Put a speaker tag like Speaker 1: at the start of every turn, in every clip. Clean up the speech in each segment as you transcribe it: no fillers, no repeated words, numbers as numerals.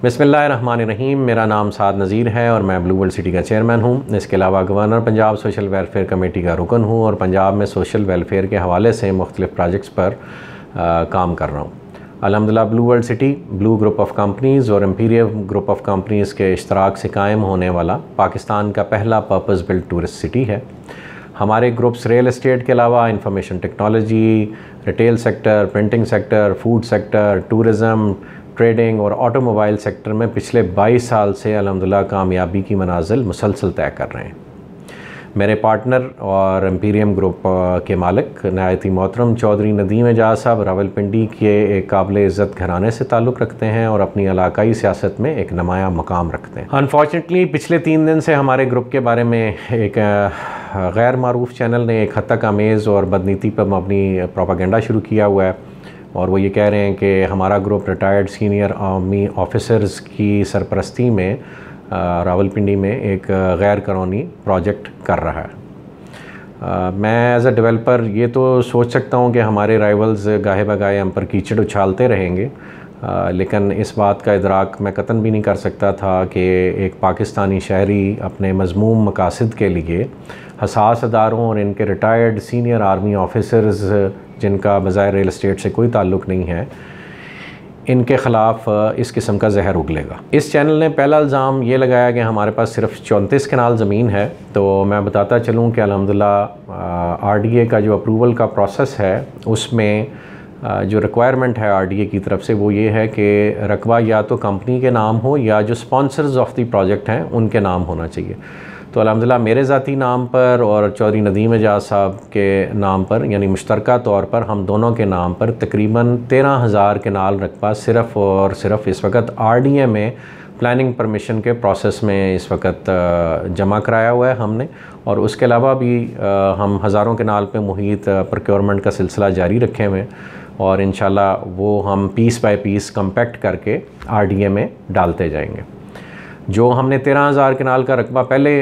Speaker 1: बिस्मिल्लाहिर्रहमानिर्रहीम। मेरा नाम साद नज़ीर है और मैं ब्लू वर्ल्ड सिटी का चेयरमैन हूँ। इसके अलावा governor Punjab social welfare committee का रुकन हूँ और पंजाब में सोशल वेलफेयर के हवाले से मुख्तलिफ़ प्रोजेक्ट्स पर काम कर रहा हूँ। अल्हम्दुलिल्लाह blue world city blue group of companies और एम्पीरियल ग्रुप ऑफ कंपनीज़ के इश्तराक से कायम होने वाला पाकिस्तान का पहला पर्पस बिल्ट टूरिस्ट सिटी है। हमारे ग्रुप्स रियल एस्टेट के अलावा information technology, retail sector, printing sector, food sector, tourism, trading और ऑटोमोबाइल सेक्टर में पिछले 22 साल से अल्हम्दुलिल्लाह कामयाबी की मनाजिल मुसलसल तय कर रहे हैं। मेरे पार्टनर और एम्पीरियम ग्रुप के मालिक नहायत ही मोहतरम चौधरी नदीम एजाज साहब रावलपिंडी के एक काबिल इज़्ज़त घराने से ताल्लुक़ रखते हैं और अपनी इलाकाई सियासत में एक नुमायाँ मकाम रखते हैं। अनफॉर्चुनेटली पिछले 3 दिन से हमारे ग्रुप के बारे में एक गैर मारूफ चैनल ने एक हद तक आमेज़ और बदनीति पर मबनी प्रोपागेंडा शुरू किया हुआ है और वो ये कह रहे हैं कि हमारा group retired senior army officers की सरपरस्ती में रावलपिंडी में एक गैर कानूनी प्रोजेक्ट कर रहा है। मैं एज अ डेवलपर ये तो सोच सकता हूँ कि हमारे राइवल्स गाहे बगाहे हम पर कीचड़ उछालते रहेंगे, लेकिन इस बात का इदराक मैं कतन भी नहीं कर सकता था कि एक पाकिस्तानी शहरी अपने मज़मूम मकासद के लिए हसास अदारों और इनके रिटायर्ड सीनियर आर्मी ऑफिसर्स जिनका बज़ाहिर रियल एस्टेट से कोई ताल्लुक़ नहीं है, इनके ख़िलाफ़ इस किस्म का जहर उगलेगा। इस चैनल ने पहला इल्ज़ाम ये लगाया कि हमारे पास सिर्फ 34 कनाल ज़मीन है। तो मैं बताता चलूँ कि अल्हम्दुलिल्लाह RDA का जो अप्रूवल का प्रोसेस है उसमें जो रिक्वायरमेंट है RDA की तरफ से वो ये है कि रकबा या तो कंपनी के नाम हो या जो स्पॉन्सर्स ऑफ द प्रोजेक्ट हैं उनके नाम होना चाहिए। तो अल्हम्दुलिल्लाह मेरे ज़ाती नाम पर और चौधरी नदीम एजाज साहब के नाम पर यानी मुश्तरका तौर पर हम दोनों के नाम पर तकरीबन 13,000 कनाल रकबा सिर्फ़ और सिर्फ इस वक्त RDA में प्लानिंग परमिशन के प्रोसेस में इस वक्त जमा कराया हुआ है हमने। और उसके अलावा भी हम हज़ारों कनाल पे मुहित प्रोक्योरमेंट का सिलसिला जारी रखे हुए हैं और इंशाल्लाह वो हम पीस बाय पीस कम्पैक्ट करके RDA में डालते जाएंगे। जो हमने 13,000 कनाल का रकबा पहले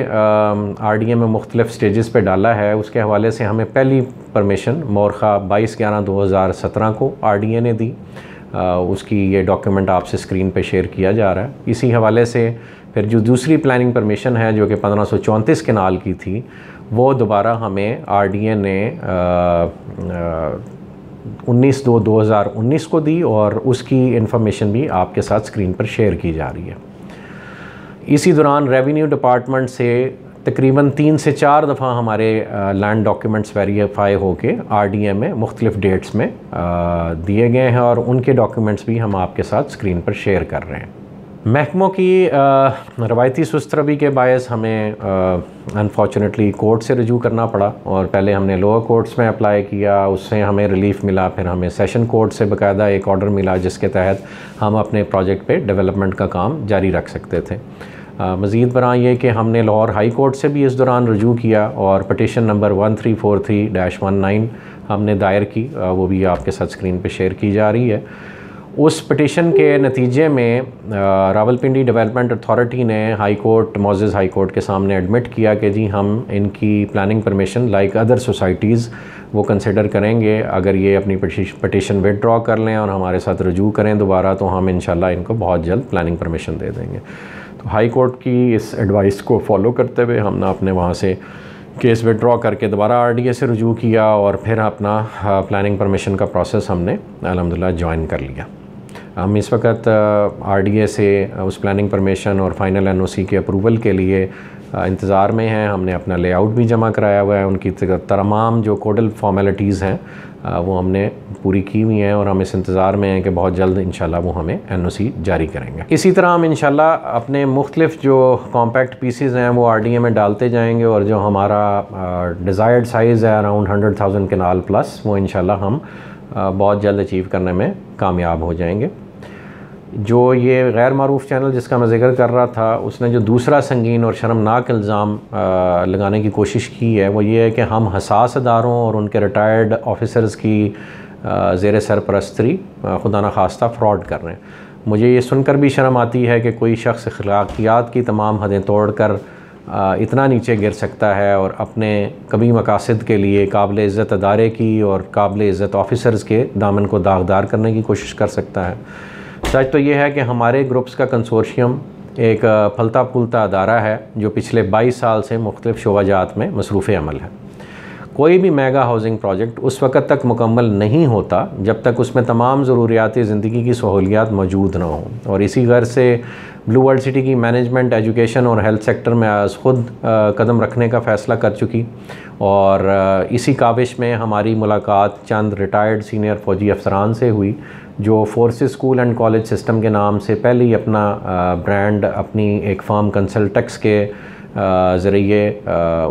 Speaker 1: RDA में मुख्तलिफ़ स्टेजेस पे डाला है उसके हवाले से हमें पहली परमिशन मोरखा 22/11/2017 को RDA ने दी। उसकी ये डॉक्यूमेंट आपसे स्क्रीन पे शेयर किया जा रहा है। इसी हवाले से फिर जो दूसरी प्लानिंग परमिशन है जो कि 1534 कनाल की थी वो दोबारा हमें RDA ने 19/2/2019 को दी और उसकी इन्फॉर्मेशन भी आपके साथ स्क्रीन पर शेयर की जा रही है। इसी दौरान रेवेन्यू डिपार्टमेंट से तकरीबन 3 से 4 दफ़ा हमारे लैंड डॉक्यूमेंट्स वेरीफाई होके RDA में मुख्तलिफ़ डेट्स में दिए गए हैं और उनके डॉक्यूमेंट्स भी हम आपके साथ स्क्रीन पर शेयर कर रहे हैं। महकमों की रवायती सुस्तरवी के बायस हमें अनफॉर्चुनेटली कोर्ट से रजू करना पड़ा और पहले हमने लोअर कोर्ट्स में अप्लाई किया, उससे हमें रिलीफ़ मिला, फिर हमें सेशन कोर्ट से बाकायदा एक ऑर्डर मिला जिसके तहत हम अपने प्रोजेक्ट पे डेवलपमेंट का काम जारी रख सकते थे। मज़ीद बरा ये कि हमने लाहौर हाई कोर्ट से भी इस दौरान रजू किया और पटिशन नंबर 1343-19 हमने दायर की, वो भी आपके साथ स्क्रीन पे शेयर की जा रही है। उस पटिशन के नतीजे में रावलपिंडी डेवलपमेंट अथॉरिटी ने हाई कोर्ट मोअज़्ज़ज़ हाई कोर्ट के सामने एडमिट किया कि जी हम इनकी planning permission like other societies वो कंसिडर करेंगे। अगर ये अपनी पटिशन विदड्रॉ कर लें और हमारे साथ रजू करें दोबारा तो हम इंशाल्लाह इनको बहुत जल्द प्लानिंग परमिशन दे देंगे। तो हाई कोर्ट की इस एडवाइस को फॉलो करते हुए हमने अपने वहाँ से केस विदड्रॉ करके दोबारा RDA से रजू किया और फिर अपना प्लानिंग परमिशन का प्रोसेस हमने अल्हम्दुलिल्लाह ज्वाइन कर लिया। हम इस वक्त RDA से उस प्लानिंग परमिशन और फाइनल NOC के अप्रूवल के लिए इंतज़ार में हैं। हमने अपना लेआउट भी जमा कराया हुआ है, उनकी तमाम जो कोडल फॉर्मेलिटीज़ हैं वो हमने पूरी की हुई हैं और हम इस इंतज़ार में हैं कि बहुत जल्द इंशाल्लाह वो हमें NOC जारी करेंगे। इसी तरह हम इंशाल्लाह अपने मुख्तलिफ़ जो कॉम्पैक्ट पीसीज़ हैं वो RDA में डालते जाएंगे और जो हमारा डिज़ायर्ड साइज़ है अराउंड 100,000 कनाल प्लस वो इंशाल्लाह हम बहुत जल्द अचीव करने में कामयाब हो जाएंगे। जो ये गैर मारूफ चैनल जिसका मैं ज़िक्र कर रहा था उसने जो दूसरा संगीन और शर्मनाक इल्ज़ाम लगाने की कोशिश की है वो ये है कि हम हसास अदारों और उनके रिटायर्ड ऑफिसर्स की ज़ेर सरपरस्ती खुदा न खास्ता फ्रॉड कर रहे हैं। मुझे ये सुनकर भी शर्म आती है कि कोई शख्स अखलाकियात की तमाम हदें तोड़ कर इतना नीचे गिर सकता है और अपने कभी मकासद के लिए काबिल इज़्ज़त अदारे की और काबिल इज़्ज़त ऑफिसर्स के दामन को दागदार करने की कोशिश कर सकता है। सच तो ये है कि हमारे ग्रुप्स का कंसोर्शियम एक फलता फूलता अदारा है जो पिछले 22 साल से मुख्तलिफ़ शोबाजात में मसरूफ़ अमल है। कोई भी मेगा हाउसिंग प्रोजेक्ट उस वक़्त तक मुकम्मल नहीं होता जब तक उसमें तमाम ज़रूरियात ज़िंदगी की सहूलियात मौजूद ना हों, और इसी गर्ज से ब्लू वर्ल्ड सिटी की मैनेजमेंट एजुकेशन और हेल्थ सेक्टर में आज ख़ुद कदम रखने का फ़ैसला कर चुकी, और इसी काविश में हमारी मुलाकात चंद रिटायर्ड सीनियर फ़ौजी अफसरान से हुई जो forces school and college system के नाम से पहले ही अपना ब्रांड अपनी एक फर्म कंसल्टेक्स के ज़रिए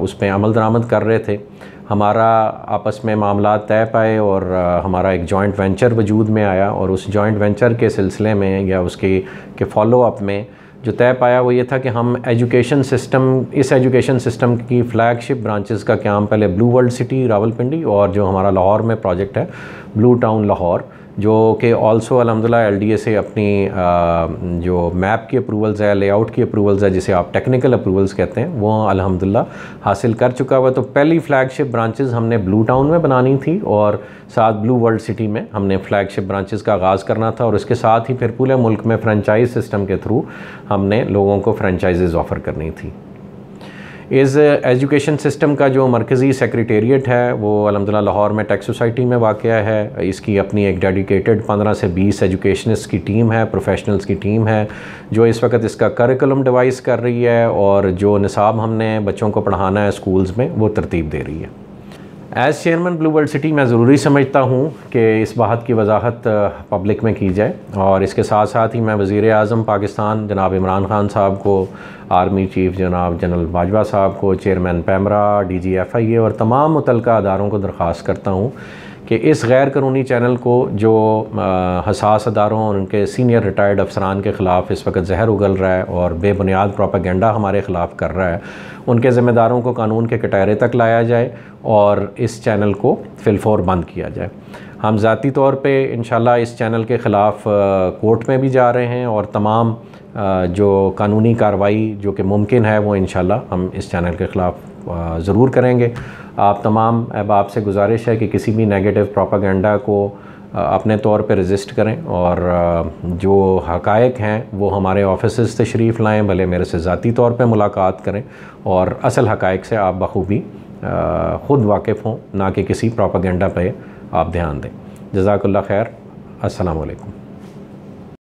Speaker 1: उस पर अमल दरामद कर रहे थे। हमारा आपस में मामला तय पाए और हमारा एक जॉइंट वेंचर वजूद में आया, और उस जॉइंट वेंचर के सिलसिले में या उसके फॉलो अप में जो तय पाया वो ये था कि हम इस एजुकेशन सिस्टम की फ़्लैगशिप ब्रांचेस का क़याम पहले ब्लू वर्ल्ड सिटी रावलपिंडी और जो हमारा लाहौर में प्रोजेक्ट है ब्लू टाउन लाहौर, जो कि ऑल्सो अल्हम्दुलिल्लाह LDA से अपनी जो मैप की अप्रूवल्स है, लेआउट की अप्रूवल्स है, जिसे आप टेक्निकल अप्रूवल्स कहते हैं, वो अल्हम्दुलिल्लाह हासिल कर चुका हुआ। तो पहली फ़्लैगशिप ब्रांचेस हमने ब्लू टाउन में बनानी थी और साथ ब्लू वर्ल्ड सिटी में हमने फ़्लैगशिप ब्रांचेस का आगाज़ करना था, और इसके साथ ही फिर पूरे मुल्क में फ्रेंचाइज सिस्टम के थ्रू हमने लोगों को फ्रेंचाइजेज़ ऑफ़र करनी थी। इस एजुकेशन सिस्टम का जो मरकज़ी सेक्रेटेरिएट है वो अल्हम्दुलिल्लाह लाहौर में टेक सोसाइटी में वाक़या है। इसकी अपनी एक डेडिकेटेड 15 से 20 एजुकेशनिस्ट की टीम है, प्रोफेशनल्स की टीम है, जो इस वक्त इसका करिकुलम डिवाइस कर रही है और जो निसाब हमने बच्चों को पढ़ाना है स्कूल्स में वो तरतीब दे रही है। As chairman blue world city मैं ज़रूरी समझता हूँ कि इस बात की वजाहत पब्लिक में की जाए, और इसके साथ साथ ही मैं वज़ीर आज़म पाकिस्तान जनाब इमरान ख़ान साहब को, आर्मी चीफ़ जनाब जनरल बाजवा साहब को, चेयरमैन पैमरा, DG FIA और तमाम मुतल्लिक़ा अदारों को दरख्वास्त करता हूँ कि इस गैर कानूनी चैनल को जो हसास अदारों और उनके सीनियर रिटायर्ड अफसरान के ख़िलाफ़ इस वक्त जहर उगल रहा है और बेबुनियाद प्रोपेगेंडा हमारे ख़िलाफ़ कर रहा है, उनके ज़िम्मेदारों को कानून के कटहरे तक लाया जाए और इस चैनल को फिलफौर बंद किया जाए। हम ज़ाती तौर पे इंशाल्लाह इस चैनल के ख़िलाफ़ कोर्ट में भी जा रहे हैं, और तमाम जो कानूनी कार्रवाई जो कि मुमकिन है वो इंशाल्लाह हम इस चैनल के ख़िलाफ़ ज़रूर करेंगे। आप तमाम अहबाब से गुजारिश है कि किसी भी नेगेटिव प्रोपेगेंडा को अपने तौर पे रेजिस्ट करें, और जो हक़ाइक़ हैं वो हमारे ऑफिसेज़ तशरीफ़ लाएँ, भले मेरे से ज़ाती तौर पे मुलाकात करें, और असल हक़ाइक़ से आप बखूबी ख़ुद वाकिफ़ हों, ना कि किसी प्रोपेगेंडा पे आप ध्यान दें। जज़ाकल्लाह खैर। अस्सलामु अलैकुम।